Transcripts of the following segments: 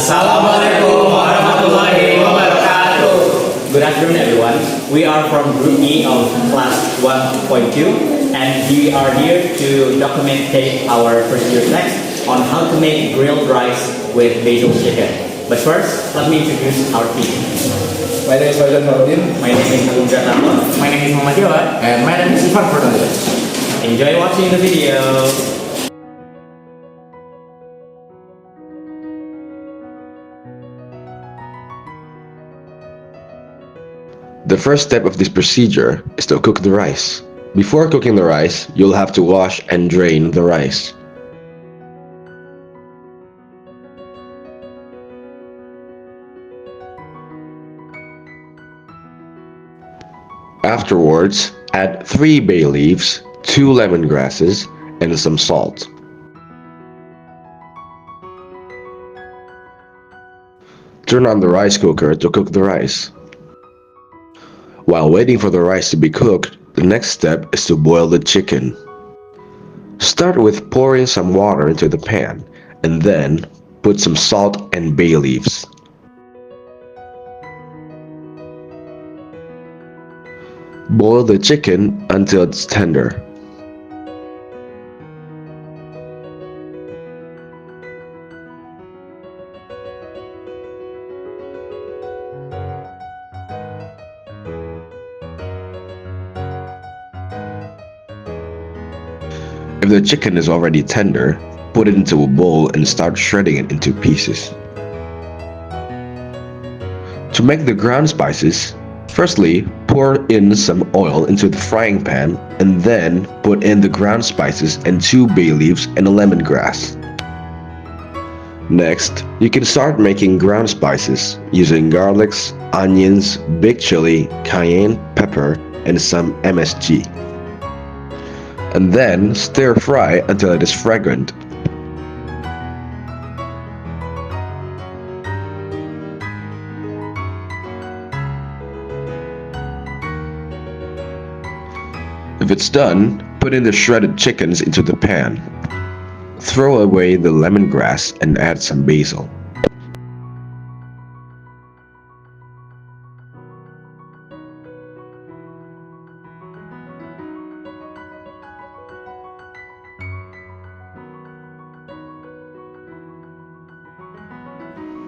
Assalamualaikum warahmatullahi wabarakatuh. Good afternoon, everyone. We are from Group E of Class 1.2, and we are here to documentate our first year text on how to make grilled rice with basil chicken. But first, let me introduce our team. My name is Basil. My name is Agung Pratama. My name is Muhammad Yawa. And my name is Ivan Fernandez. Enjoy watching the video. The first step of this procedure is to cook the rice. Before cooking the rice, you'll have to wash and drain the rice. Afterwards, add 3 bay leaves, 2 lemongrasses, and some salt. Turn on the rice cooker to cook the rice. While waiting for the rice to be cooked, the next step is to boil the chicken. Start with pouring some water into the pan, and then put some salt and bay leaves. Boil the chicken until it's tender. If the chicken is already tender, put it into a bowl and start shredding it into pieces. To make the ground spices, firstly, pour in some oil into the frying pan and then put in the ground spices and 2 bay leaves and a lemongrass. Next, you can start making ground spices using garlics, onions, big chili, cayenne pepper, and some MSG. And then stir fry until it is fragrant. If it's done, put in the shredded chickens into the pan. Throw away the lemongrass and add some basil.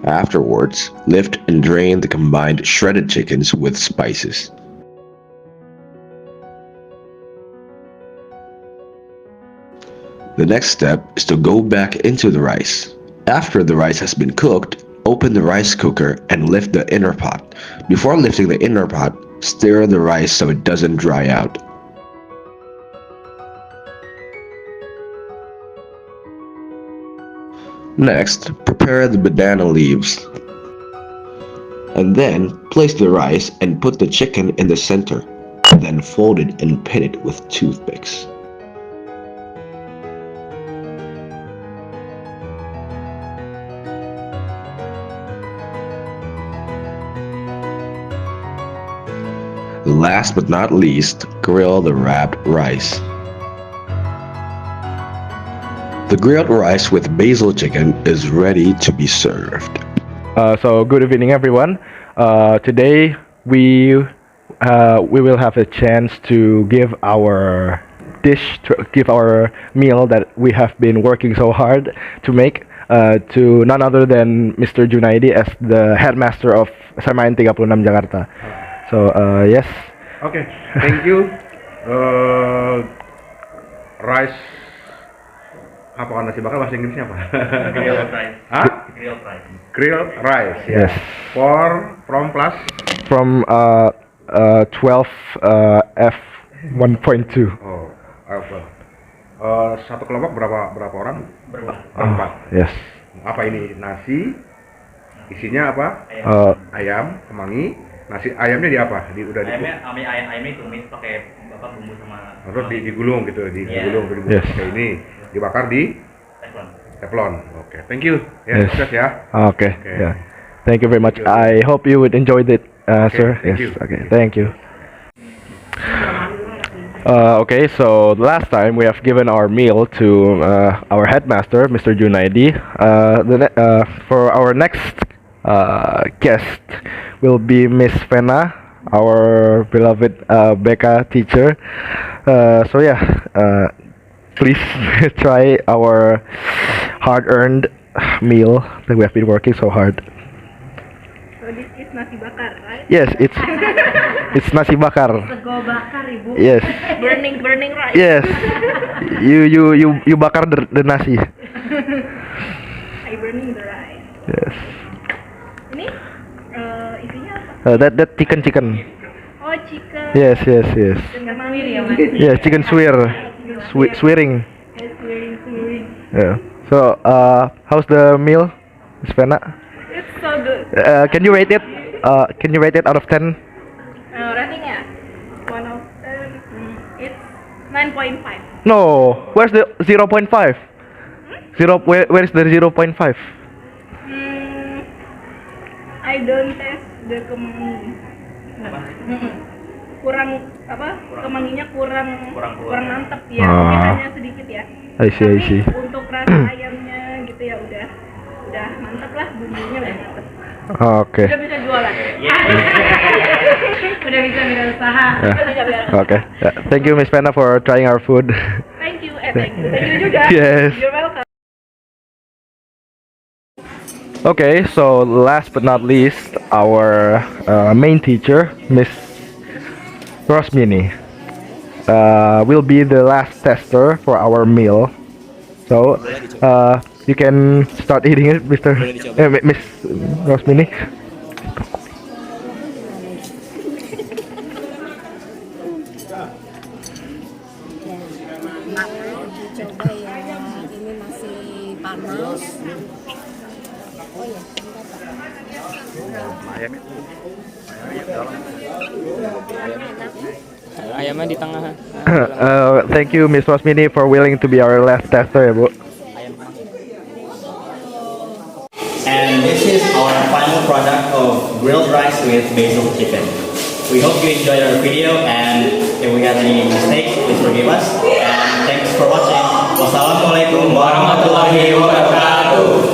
Afterwards, lift and drain the combined shredded chickens with spices. The next step is to go back into the rice. After the rice has been cooked, open the rice cooker and lift the inner pot. Before lifting the inner pot, stir the rice so it doesn't dry out. Next, prepare the banana leaves. And then, place the rice and put the chicken in the center. Then fold it and pin it with toothpicks. Last but not least, grill the wrapped rice. The grilled rice with basil chicken is ready to be served. So good evening, everyone. Today we will have a chance to give our meal that we have been working so hard to make to none other than Mr. Junaidi as the headmaster of SMA 36 Jakarta. So yes. Okay, thank you. Rice. Apa kan nasi bakar bahasa Inggrisnya apa? Grilled rice. Hah? Grilled rice. Grilled rice. Yes. From class. From 12 F1.2. Oh, apa? Satu kelompok berapa orang? Berempat. Yes. Apa ini nasi? Isinya apa? Ayam, kemangi. Nasi ayamnya di apa? Ayamnya tumis pakai bumbu sama. Terus digulung gitu, digulung Yes. Kayak ini. Dibakar di teflon. Oke, thank you. Yes. Sukses ya. Okay. Yeah. Thank you very much. I hope you would enjoy it, sir. thank Yes. you. Okay. Thank you. Okay, so last time we have given our meal to our headmaster, Mr. Junaidi. For our next guest will be Miss Fena, our beloved Becca teacher. So yeah, please try our hard-earned meal that we have been working so hard. So this is nasi bakar, right? Yes, it's nasi bakar. Sego bakar, ibu. Yes. Burning rice. Yes. You bakar the nasi. I burning the rice. Yes. Ini isinya apa? That chicken. Oh, chicken. Yes. Chicken suwir ya, Mas? Yeah, chicken swear. Swearing. Suwiring. Yeah. So, how's the meal, Miss Fena? It's so good. Can you rate it? Can you rate it out of 10? Ratingnya 1 of 10. It's 9.5. No. Where's the 0.5? Where is the 0.5? I don't taste the kemangi. Kurang apa? Kemanginya kurang mantap ya. Mungkin hanya sedikit ya. I see. Tapi untuk rasa ayamnya gitu ya udah mantap lah, bumbunya udah mantap. Okay. Udah bisa jualan. Udah bisa usaha. Okay. Yeah. Thank you, Miss Fena, for trying our food. Thank you juga. Yes. You're welcome. Okay, so last but not least, our main teacher, Miss Rosmini, will be the last tester for our meal. So, you can start eating it, Miss Rosmini. Coba ya, ini masih panas. Oh ya, Ayamnya di tengah. Thank you, Miss Rosmini, for willing to be our last tester, ya, Bu. And this is our final product of grilled rice with basil chicken. We hope you enjoyed our video, and if we got any mistakes, please forgive us. And thanks for watching. Wassalamualaikum warahmatullahi wabarakatuh.